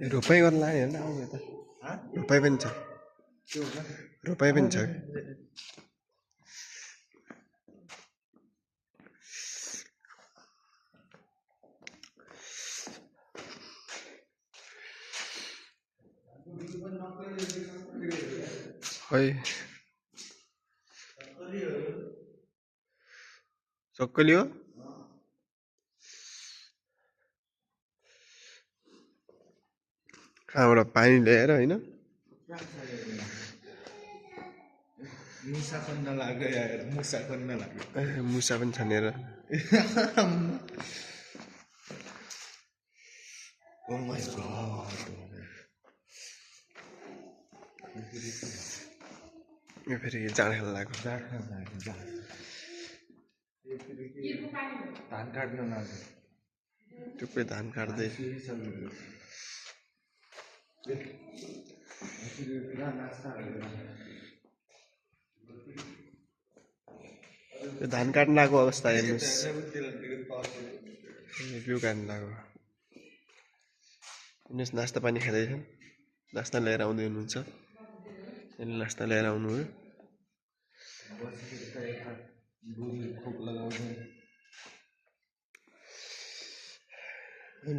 रोपाइ गर्न लाने होइन आउनु यता रोपाइ पनि छ रोपाइ पनि छ है सक्कली हो कहाँबाट पानी ल्याएर होइन मुसा खन्न लाग्यो यार मुसा खन्न लाग्यो मुसा पनि छनेर ओ माय गॉड यो फेरि जाँड खेल्न लाग्यो धान काट्न लाग्यो टुप्पै धान काट्दै यो धान काट्न आएको अवस्था हेर्नुहोस् बिउ काट्न लाग्यो हेर्नुहोस् नास्ता पानी खाँदैछन् नास्ता लिएर आउँदै हुनुहुन्छ यसले नास्ता लिएर आउनु हो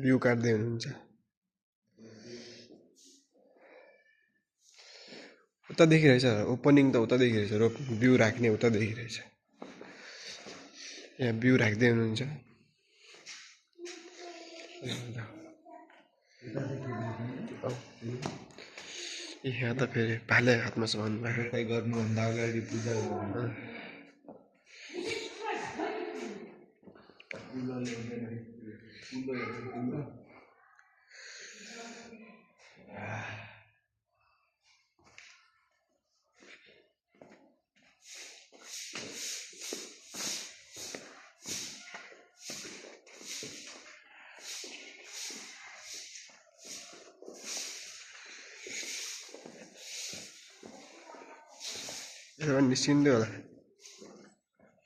बिउ काट्दै हुनुहुन्छ उता देखिरहेछ ओपनिङ त उता देखिरहेछ रोप बिउ राख्ने उता देखिरहेछ यहाँ बिउ राख्दै हुनुहुन्छ यहाँ त फेरि भाले हातमा छ भन्नुभएको गर्नुभन्दा अगाडि पूजा निस्किँदै होला